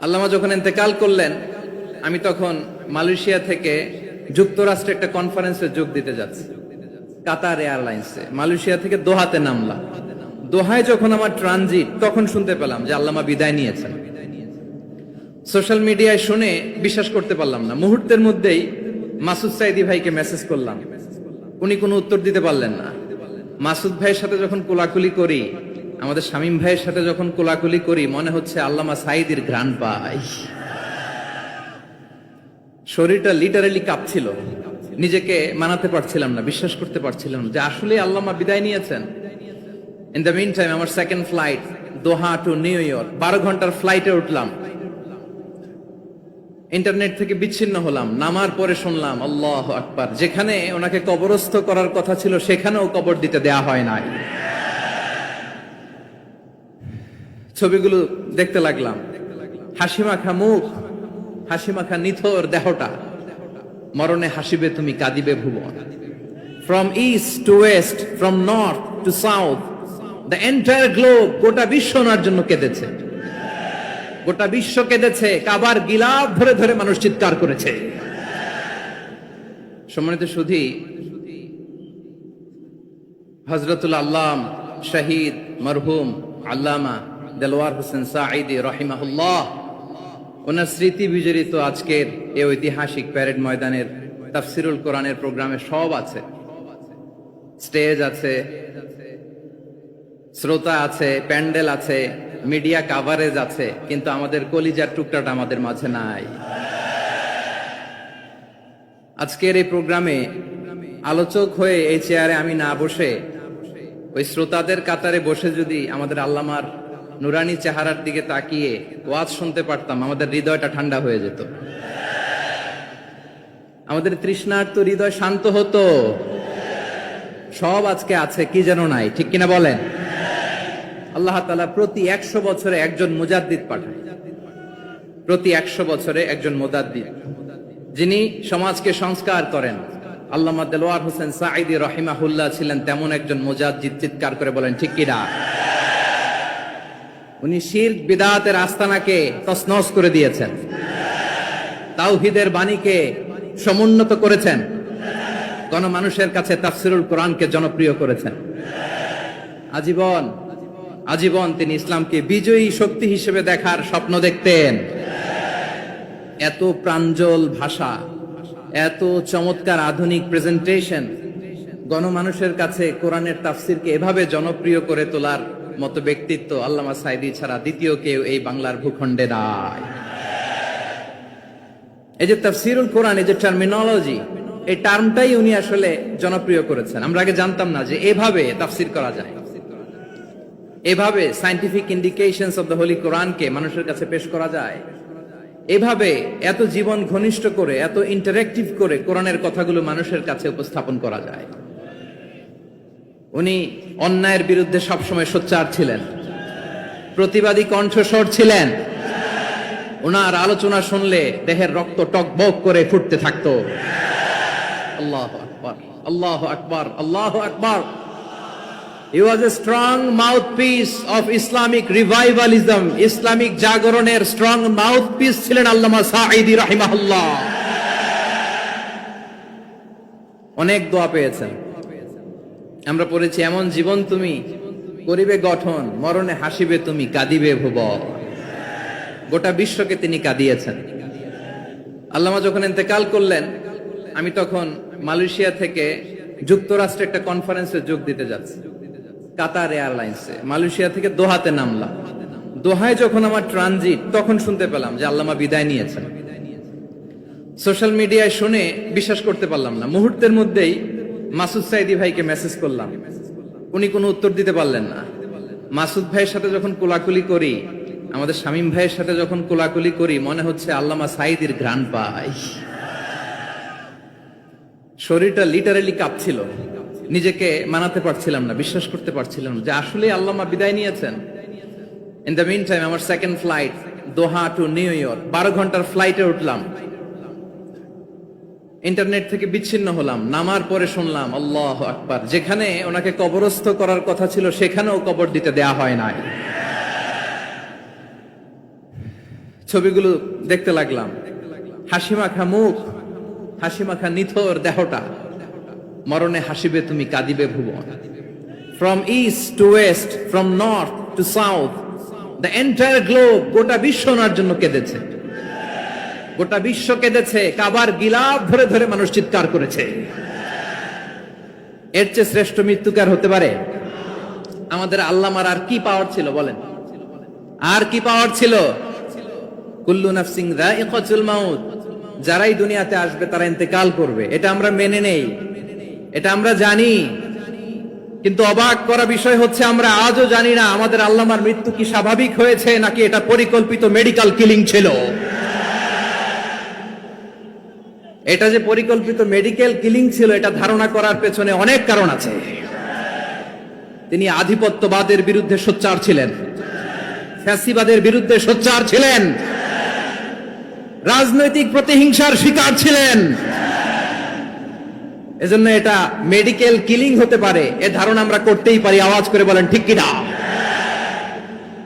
আল্লামা যখন ইন্তেকাল করলেন, আমি তখন মালয়েশিয়া থেকে যুক্তরাষ্ট্রে একটা কনফারেন্সে যোগ দিতে যাচ্ছি, কাতার এয়ারলাইন্সে। মালয়েশিয়া থেকে দোহাতে নামলাম। দোহায় যখন আমার ট্রানজিট, তখন শুনতে পেলাম যে আল্লামা বিদায় নিয়েছেন। সোশ্যাল মিডিয়ায় শুনে বিশ্বাস করতে পারলাম না। মুহূর্তের মধ্যেই মাসুদ সাইদি ভাইকে মেসেজ করলাম, উনি কোনো উত্তর দিতে পারলেন না। মাসুদ ভাইয়ের সাথে যখন কোলাকুলি করি, আমাদের শামীম ভাইয়ের সাথে যখন কোলাকুলি করি, মনে হচ্ছে আল্লামা সাইদির ঘ্রাণ পাই। শরীরটা লিটারালি কাঁপছিল, নিজেকে মানাতে পারছিলাম না, বিশ্বাস করতে পারছিলাম না যে আসলে আল্লামা বিদায় নিয়েছেন। ইন দ্য মিন টাইম আমার সেকেন্ড ফ্লাইট দোহা টু নিউ ইয়র্ক, 12 ঘন্টার ফ্লাইটে উঠলাম। ইন্টারনেট থেকে বিচ্ছিন্ন হলাম। নামার পরে শুনলাম আল্লাহু আকবার, যেখানে ওনাকে কবরস্থ করার কথা ছিল সেখানেও কবর দিতে দেয়া হয় নাই। ছবিগুলো দেখতে লাগলাম, হাসিমাখা মুখ, হাসিমাখা নিথর দেহটা। মরণে হাসিবে তুমি, কাঁদিবে ভুবন। From east to west, from north to south, the entire globe, গোটা বিশ্ব ওনার জন্য কেঁদেছে। গোটা বিশ্ব কেঁদেছে, কাবার গিলাফ ধরে ধরে মানুষ চিৎকার করেছে। সম্মানিত সুধী, হযরতুল আল্লাম শহীদ মরহুম আল্লামা দেলওয়ার হোসেন সাঈদী রাহিমাহুল্লাহ, ওনার স্মৃতি বিজড়িত আজকের এই ঐতিহাসিক প্যারেড ময়দানের তাফসিরুল কোরআনের প্রোগ্রামে সব আছে। স্টেজ আছে, শ্রোতা আছে, প্যান্ডেল আছে, মিডিয়া কাভারেজ আছে, কিন্তু আমাদের কলিজার টুকরাটা আমাদের মাঝে নাই। আজকের এই প্রোগ্রামে আলোচক হয়ে এই চেয়ারে আমি না বসে ওই শ্রোতাদের কাতারে বসে যদি আমাদের আল্লামার নুরানি চেহারার দিকে তাকিয়ে ওয়াজ শুনতে পারতাম, আমাদের হৃদয়টা ঠান্ডা হয়ে যেত, আমাদের তৃষ্ণার্ত হৃদয় শান্ত হতো। সব আজকে আছে, কি যেন নাই, ঠিক কিনা বলেন? আল্লাহ তাআলা প্রতি 100 বছরে একজন মুজাদ্দিদ পাঠায়, প্রতি 100 বছরে একজন মুজাদ্দিদ, যিনি সমাজকে সংস্কার করেন। আল্লামা দেলওয়ার হোসেন সাঈদী রাহিমাহুল্লাহ ছিলেন তেমন একজন মুজাদ্দিদ। চিৎকার করে বলেন ঠিক কিনা? উনি শিরক বিদআতের আস্তানাকে তছনছ করে দিয়েছেন, তাওহীদের বাণীকে সমুন্নত করেছেন, গণমানুষের কাছে তাফসিরুল কোরআনকে জনপ্রিয় করেছেন। আজীবন আজীবন তিনি ইসলামকে বিজয়ী শক্তি হিসেবে দেখার স্বপ্ন দেখতেন। এত প্রাঞ্জল ভাষা, এত চমৎকার আধুনিক প্রেজেন্টেশন, গণমানুষের কাছে কোরআনের তাফসিরকে এভাবে জনপ্রিয় করে তোলার মতো ব্যক্তিত্ব আল্লামা সাঈদী ছাড়া দ্বিতীয় কেউ এই বাংলার ভূখণ্ডে নাই। এই যে তাফসিরুল কোরআন, এই যে টার্মিনোলজি, এই টার্মটাই উনি আসলে জনপ্রিয় করেছেন। আমরা আগে জানতাম না যে এভাবে তাফসির করা যায়, এভাবে scientific indications of the Holi কোরআনকে মানুষের কাছে পেশ করা যায়, এভাবে এত জীবন ঘনিষ্ঠ করে, এত ইন্টারেক্টিভ করে কোরআনের কথাগুলো মানুষের কাছে উপস্থাপন করা যায়। উনি অন্যায়ের বিরুদ্ধে সবসময় সোচ্চার ছিলেন, প্রতিবাদী কণ্ঠস্বর ছিলেন। ওনার আলোচনা শুনলে দেহের রক্ত টকবক করে ফুটতে থাকতো। আল্লাহু আকবার, আল্লাহু আকবার, আল্লাহু আকবার। He was a strong mouthpiece of Islamic revivalism. Islamic জাগরণের স্ট্রং মাউথপিস ছিলেন আল্লামা সাঈদী রাহিমাহুল্লাহ। অনেক দোয়া পেয়েছেন, আমরা পড়েছি, এমন জীবন তুমি করিবে গঠন, মরণে হাসিবে তুমি, কাঁদিবে ভুবন। গোটা বিশ্বকে তিনি কাঁদিয়েছেন। আল্লামা যখন ইন্তেকাল করলেন, আমি তখন মালয়েশিয়া থেকে যুক্তরাষ্ট্রে একটা কনফারেন্সে যোগ দিতে যাচ্ছি, কাতার এয়ারলাইন্সে। মালয়েশিয়া থেকে দোহাতে নামলাম। দোহায় যখন আমার ট্রানজিট, তখন শুনতে পেলাম যে আল্লামা বিদায় নিয়েছেন। সোশ্যাল মিডিয়ায় শুনে বিশ্বাস করতে পারলাম না। মুহূর্তের মধ্যেই মাসুদ সাইদি ভাইকে মেসেজ করলাম, উনি কোনো উত্তর দিতে পারলেন না। মাসুদ ভাইয়ের সাথে যখন কোলাকুলি করি, আমাদের শামীম ভাইয়ের সাথে যখন কোলাকুলি করি, মনে হচ্ছে আল্লামা সাইদির ঘ্রাণ পাই। শরীরটা লিটারালি কাঁপছিল, নিজেকে মানাতে পারছিলাম না, বিশ্বাস করতে পারছিলাম না যে আসলে আল্লামা বিদায় নিয়েছেন। ইন দ্য মিন টাইম আমার সেকেন্ড ফ্লাইট দোহা টু নিউ ইয়র্ক, 12 ঘন্টার ফ্লাইটে উঠলাম। ইন্টারনেট থেকে বিচ্ছিন্ন হলাম। নামার পরে শুনলাম আল্লাহু আকবার, যেখানে ওনাকে কবরস্থ করার কথা ছিল সেখানেও কবর দিতে দেয়া হয় নাই। ছবিগুলো দেখতে লাগলাম। হাসি মাখা মুখ, হাসি মাখা নিথর দেহটা, মরণে হাসিবে তুমি কাঁদিবে ভুবন। From east to west, from north to south, the entire globe, গোটা বিশ্ব ওনার জন্য কেঁদেছে। গোটা বিশ্ব কেঁদেছে, কাবার গিলাফ ধরে ধরে মানুষ চিৎকার করেছে। এর চেয়ে শ্রেষ্ঠ মৃত্যুকার হতে পারে? আমাদের আল্লামার আর কি পাওয়ার ছিল বলেন? আর কি পাওয়ার ছিল? কুল্লু নাফসিন যায়িকাতুল মাউত, যারাই দুনিয়াতে আসবে তারা ইন্তেকাল করবে, এটা আমরা মেনে নেই, এটা আমরা জানি। কিন্তু অবাক করা বিষয় হচ্ছে আমরা আজও জানি না আমাদের আল্লামার মৃত্যু কি স্বাভাবিক হয়েছে নাকি এটা পরিকল্পিত মেডিকেল কিলিং ছিল। এটা যে পরিকল্পিত মেডিকেল কিলিং ছিল এটা ধারণা করার পেছনে অনেক কারণ আছে। তিনি আধিপত্যবাদের বিরুদ্ধে সোচ্চার ছিলেন, ফ্যাসিবাদের বিরুদ্ধে সোচ্চার ছিলেন, রাজনৈতিক প্রতিহিংসার শিকার ছিলেন। এজন্য এটা মেডিকেল কিলিং হতে পারে এ ধারণা আমরা করতেই পারি। আওয়াজ করে বলেন ঠিক কিনা?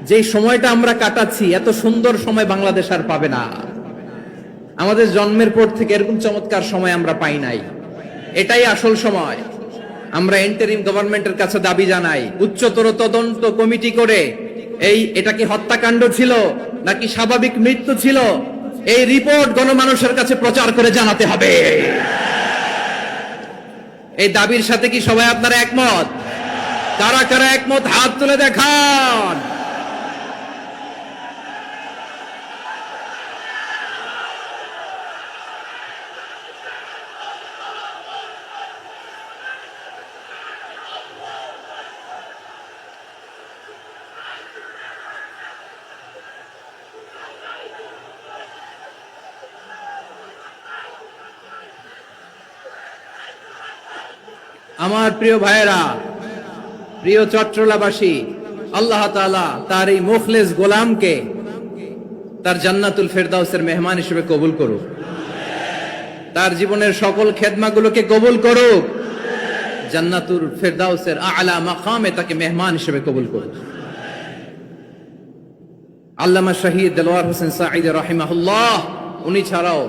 যে সময়টা আমরা কাটাচ্ছি এত সুন্দর সময় বাংলাদেশ আর পাবে না। আমাদের জন্মের পর থেকে এরকম চমৎকার সময় আমরা পাই নাই। এটাই আসল সময়। আমরা ইন্টারিম গভর্নমেন্টের কাছে দাবি জানাই, উচ্চতর তদন্ত কমিটি করে এটা কি হত্যাকাণ্ড ছিল নাকি স্বাভাবিক মৃত্যু ছিল, এই রিপোর্ট গণমানুষের কাছে প্রচার করে জানাতে হবে। এই দাবির সাথে কি সবাই আপনারা একমত? কারা কারা একমত হাত তুলে দেখান। আমার প্রিয় ভাইয়েরা, প্রিয় চট্টলাবাসী, আল্লাহ তাআলা তার এই মুখলেস গোলামকে তার জান্নাতুল ফেরদাউসের মেহমান হিসেবে কবুল করুক। তার জীবনের সকল খেদমাগুলোকে কবুল করুক। জান্নাতুল ফেরদাউসের আলা মাকামে তাকে মেহমান হিসেবে কবুল করুক। আল্লামা শহীদ দেলোয়ার হোসেন সাঈদী রাহিমাহুল্লাহ, উনি ছাড়াও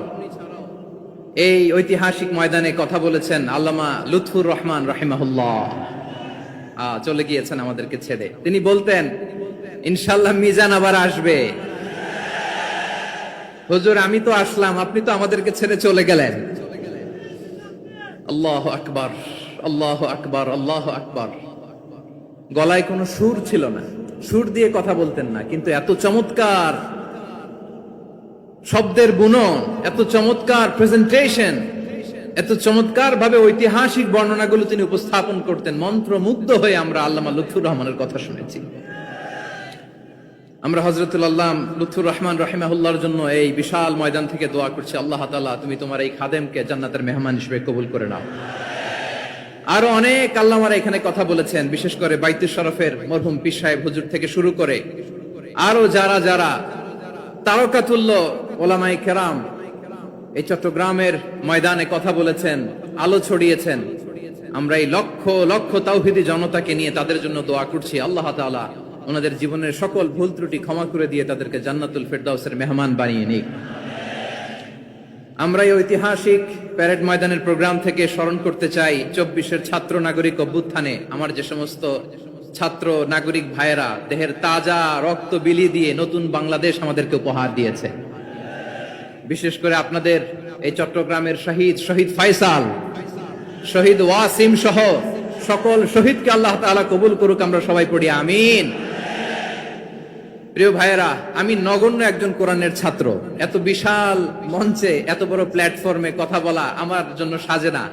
এই ঐতিহাসিক ময়দানে কথা বলেছেন আল্লামা লুৎফুর রহমান রাহিমাহুল্লাহ। চলে গিয়েছেন আমাদেরকে ছেড়ে। তিনি বলতেন, ইনশাআল্লাহ মিজান আবার আসবে। হুজুর আমি তো আসলাম, আপনি তো আমাদেরকে ছেড়ে চলে গেলেন। আল্লাহু আকবার, আল্লাহু আকবার, আল্লাহু আকবার। গলায় কোনো সুর ছিল না, সুর দিয়ে কথা বলতেন না, কিন্তু এত চমৎকার শব্দের বুনন, এত চমৎকার প্রেজেন্টেশন, এত চমৎকার ভাবে ঐতিহাসিক বর্ণনাগুলো তিনি উপস্থাপন করতেন। মন্ত্রমুগ্ধ হয়ে আমরা আল্লামা লুৎফুর রহমানের কথা শুনেছি। আমরা হযরতুল আল্লাহ লুৎফুর রহমান রাহিমাহুল্লাহর জন্য এই বিশাল ময়দান থেকে দোয়া করছি, আল্লাহ তাআলা তুমি তোমার এই খাদেমকে জান্নাতের মেহমান হিসেবে কবুল করে নাও। আরো অনেক আল্লামারা এখানে কথা বলেছেন, বিশেষ করে বাইতুল শরফের মরহুম পীর সাহেব হুজুর থেকে শুরু করে আরো যারা যারা তারকাতুল্য ওলামায়ে কেরাম এই চট্টগ্রামের ময়দানে কথা বলেছেন, আলো ছড়িয়েছেন। আমরা এই লক্ষ লক্ষ তাওহীদি জনতাকে নিয়ে তাদের জন্য দোয়া করছি, আল্লাহ তাআলা ওনাদের জীবনের সকল ভুল ত্রুটি ক্ষমা করে দিয়ে তাদেরকে জান্নাতুল ফেরদাউসের মেহমান বানিয়ে নিক। আমরা এই ঐতিহাসিক প্যারেড ময়দানের প্রোগ্রাম থেকে স্মরণ করতে চাই 24-এর ছাত্র নাগরিক অভ্যুত্থানে আমার যে সমস্ত ছাত্র নাগরিক ভাইয়েরা দেহের তাজা রক্ত বিলি দিয়ে নতুন বাংলাদেশ আমাদেরকে উপহার দিয়েছে। বিশেষ করে আপনাদের এই চট্টগ্রামের শহীদ ফাইসাল, শহীদ ওয়াসিম সহ সকল শহীদকে আল্লাহ তাআলা কবুল করুক। আমরা সবাই পড়ি আমিন। প্রিয় ভাইয়েরা, আমি নগণ্য একজন কোরআনের ছাত্র, এত বিশাল মঞ্চে এত বড় প্ল্যাটফর্মে কথা বলা আমার জন্য সাজে না।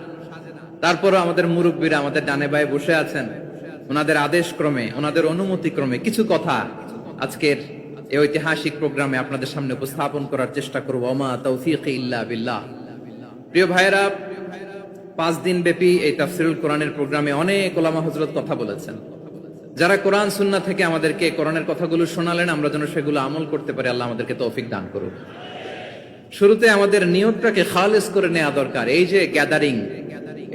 তারপরও আমাদের মুরব্বীরা আমাদের ডানে বায়ে বসে আছেন, ওনাদের আদেশ ক্রমে, ওনাদের অনুমতি ক্রমে কিছু কথা আজকের এই ঐতিহাসিক প্রোগ্রামে আপনাদের সামনে উপস্থাপন করার চেষ্টা করব। ওমা তাওফীকি ইল্লা বিল্লাহ। প্রিয় ভাইয়েরা, 5 দিন ব্যাপী এই তাফসীরুল কোরআনের প্রোগ্রামে অনেক ওলামা হযরত কথা বলেছেন। যারা কোরআন সুন্নাহ থেকে আমাদেরকে কোরআনের কথাগুলো শোনালেন, আমরা যেন সেগুলো আমল করতে পারি, আল্লাহ আমাদেরকে তৌফিক দান করুন। শুরুতে আমাদের নিয়তটাকে খালেস করে নেওয়া দরকার। এই যে গ্যাদারিং,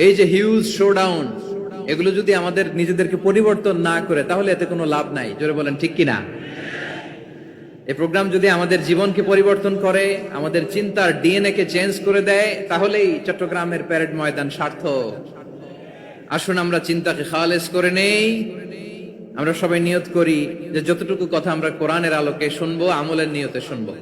এই যে হিউজ শোডাউন, এগুলো যদি আমাদের নিজেদেরকে পরিবর্তন না করে তাহলে এতে কোনো লাভ নাই। জোরে বলেন ঠিক কিনা? এই প্রোগ্রাম যদি আমাদের জীবনকে পরিবর্তন করে, আমাদের চিন্তার ডিএনএ কে চেঞ্জ করে দেয়, তাহলেই চট্টগ্রামের প্যারেড ময়দান সার্থক। আসুন আমরা চিন্তাকে খালেস করে নেই। আমরা সবাই নিয়ত করি যে যতটুকু কথা আমরা কোরআনের আলোকে শুনবো, আমলের নিয়তে শুনবো।